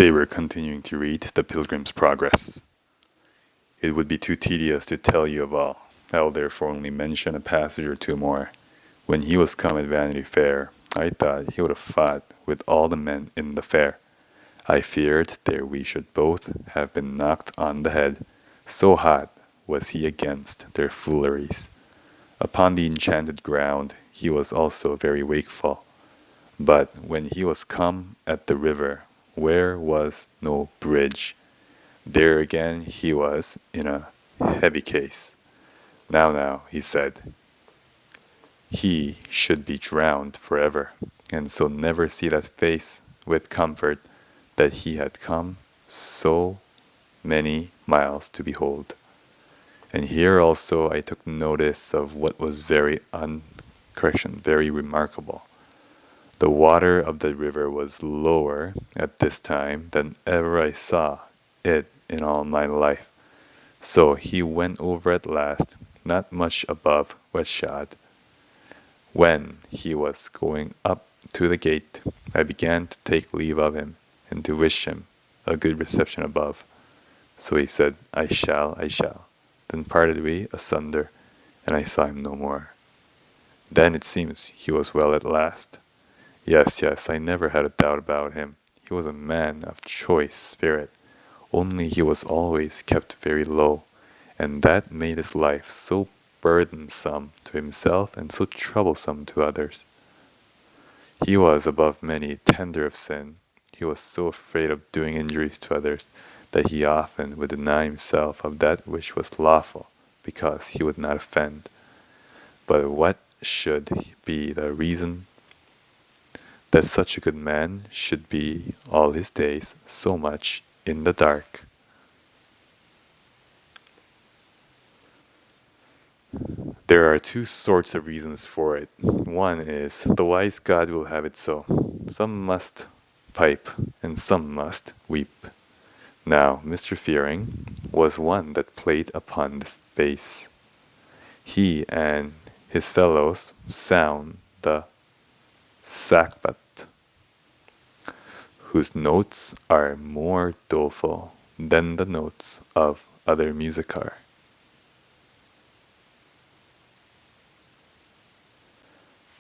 They were continuing to read The Pilgrim's Progress. It would be too tedious to tell you of all. I will therefore only mention a passage or two more. When he was come at Vanity Fair, I thought he would have fought with all the men in the fair. I feared there we should both have been knocked on the head, so hot was he against their fooleries. Upon the enchanted ground he was also very wakeful. But when he was come at the river, where was no bridge, there again he was in a heavy case. Now, he said, he should be drowned forever, and so never see that face with comfort that he had come so many miles to behold. And here also I took notice of what was very remarkable. The water of the river was lower at this time than ever I saw it in all my life. So he went over at last, not much above wetshod. When he was going up to the gate, I began to take leave of him, and to wish him a good reception above. So he said, I shall. Then parted we asunder, and I saw him no more. Then it seems he was well at last. Yes, I never had a doubt about him. He was a man of choice spirit, only he was always kept very low, and that made his life so burdensome to himself and so troublesome to others. He was above many tender of sin. He was so afraid of doing injuries to others that he often would deny himself of that which was lawful, because he would not offend. But what should be the reason that such a good man should be all his days so much in the dark? There are two sorts of reasons for it. One is the wise God will have it so. Some must pipe and some must weep. Now, Mr. Fearing was one that played upon this bass. He and his fellows sound the sackbut, whose notes are more doleful than the notes of other music are.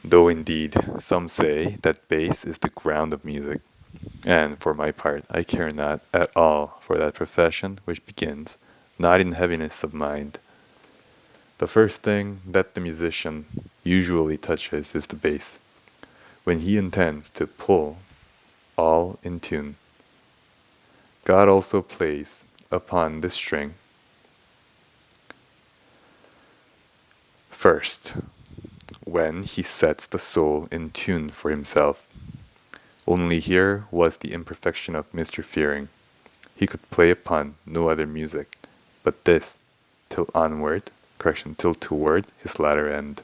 Though indeed some say that bass is the ground of music, and for my part I care not at all for that profession which begins not in heaviness of mind. The first thing that the musician usually touches is the bass, when he intends to pull all in tune. God also plays upon this string first, when he sets the soul in tune for himself. Only here was the imperfection of Mr. Fearing. He could play upon no other music but this till toward his latter end.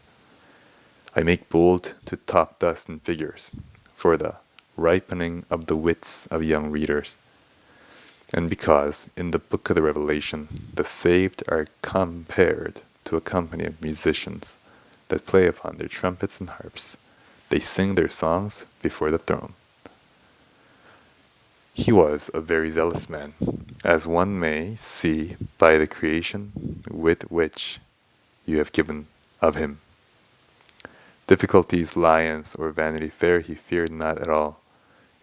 I make bold to talk thus in figures, for the ripening of the wits of young readers, and because in the book of the Revelation the saved are compared to a company of musicians that play upon their trumpets and harps. They sing their songs before the throne. He was a very zealous man, as one may see by the creation with which you have given of him. Difficulties, lions, or Vanity Fair he feared not at all.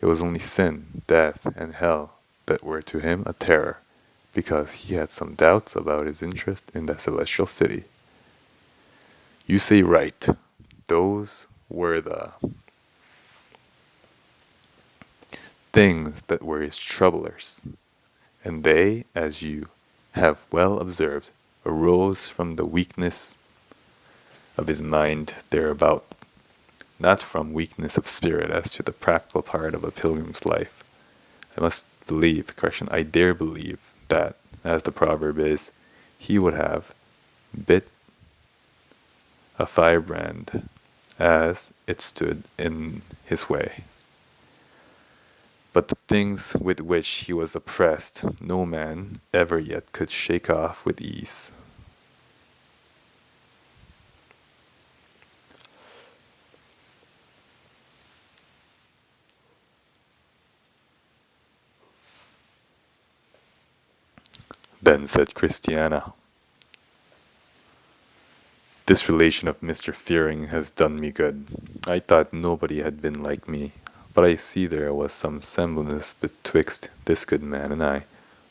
It was only sin, death, and hell that were to him a terror, because he had some doubts about his interest in that celestial city. You say right. Those were the things that were his troublers, and they, as you have well observed, arose from the weakness of his mind thereabout, not from weakness of spirit as to the practical part of a pilgrim's life. I dare believe that, as the proverb is, he would have bit a firebrand as it stood in his way. But the things with which he was oppressed no man ever yet could shake off with ease. Then said Christiana, "This relation of Mr. Fearing has done me good. I thought nobody had been like me, but I see there was some semblance betwixt this good man and I,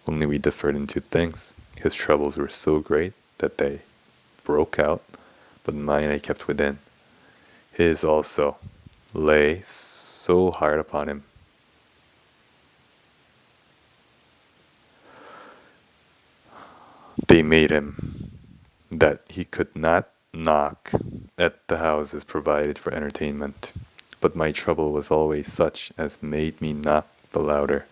only we differed in two things. His troubles were so great that they broke out, but mine I kept within. His also lay so hard upon him. They made him that he could not knock at the houses provided for entertainment. But my trouble was always such as made me knock the louder.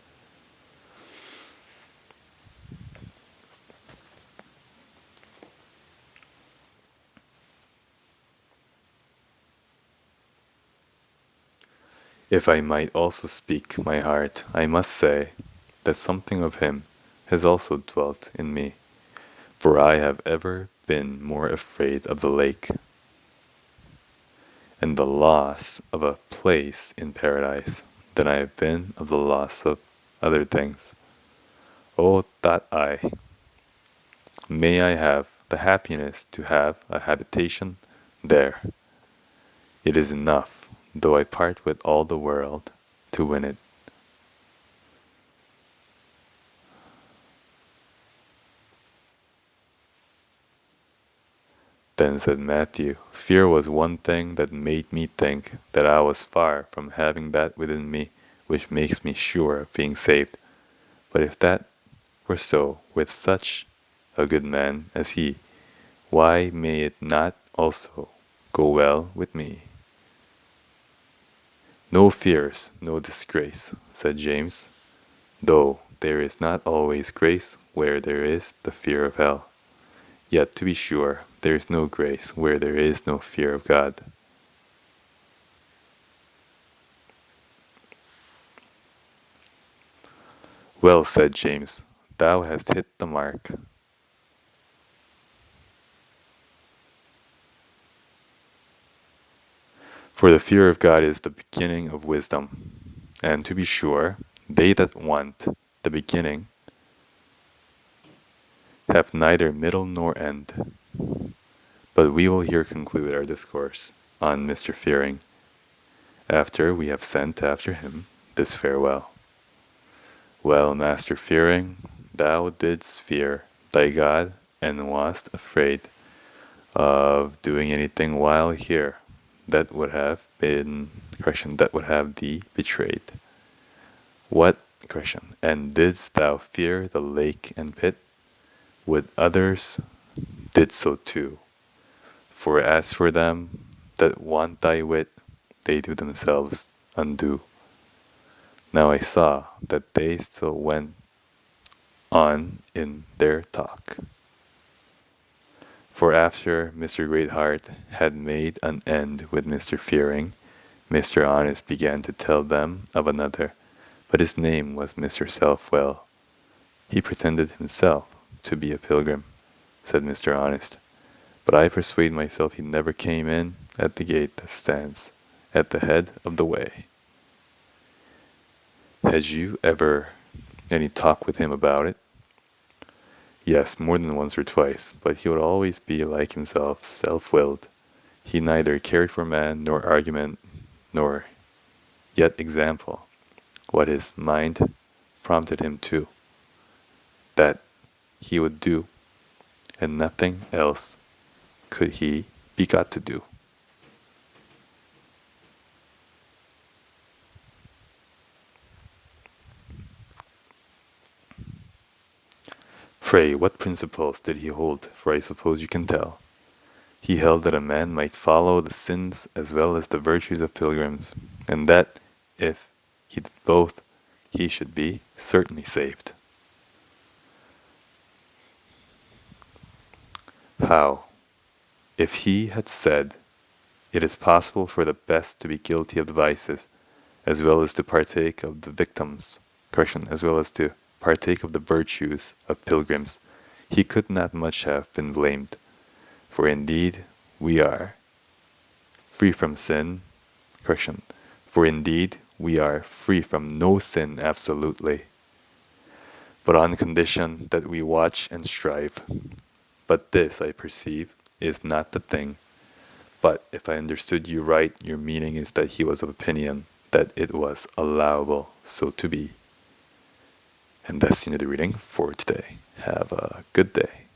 If I might also speak my heart, I must say that something of him has also dwelt in me, for I have ever been more afraid of the lake and the loss of a place in paradise than I have been of the loss of other things. Oh, thought I, may I have the happiness to have a habitation there. It is enough, though I part with all the world, to win it. Then said Matthew, fear was one thing that made me think that I was far from having that within me which makes me sure of being saved. But if that were so with such a good man as he, why may it not also go well with me? No fears, no disgrace, said James, though there is not always grace where there is the fear of hell. Yet, to be sure, there is no grace where there is no fear of God. Well, said James, thou hast hit the mark. For the fear of God is the beginning of wisdom. And to be sure, they that want the beginning have neither middle nor end. But we will here conclude our discourse on Mr. Fearing, after we have sent after him this farewell. Well, Master Fearing, thou didst fear thy God, and wast afraid of doing anything while here that would have been that would have thee betrayed. What and didst thou fear the lake and pit? Would others did so too. For as for them that want thy wit, they do themselves undo. Now I saw that they still went on in their talk. For after Mr. Greatheart had made an end with Mr. Fearing, Mr. Honest began to tell them of another, but his name was Mr. Selfwell. He pretended himself to be a pilgrim, said Mr. Honest, but I persuade myself he never came in at the gate that stands at the head of the way. Had you ever any talk with him about it? Yes, more than once or twice, but he would always be like himself, self-willed. He neither cared for man, nor argument, nor yet example, what his mind prompted him to, that he would do, and nothing else could he be got to do. Pray, what principles did he hold? For I suppose you can tell. He held that a man might follow the sins as well as the virtues of pilgrims, and that if he did both, he should be certainly saved. How? If he had said, it is possible for the best to be guilty of the vices, as well as to partake of the as well as to partake of the virtues of pilgrims, he could not much have been blamed. For indeed we are free from sin, correction, for indeed we are free from no sin absolutely. but on condition that we watch and strive. But this, I perceive, is not the thing. But if I understood you right, your meaning is that he was of opinion that it was allowable so to be. And that's the end of the reading for today. Have a good day.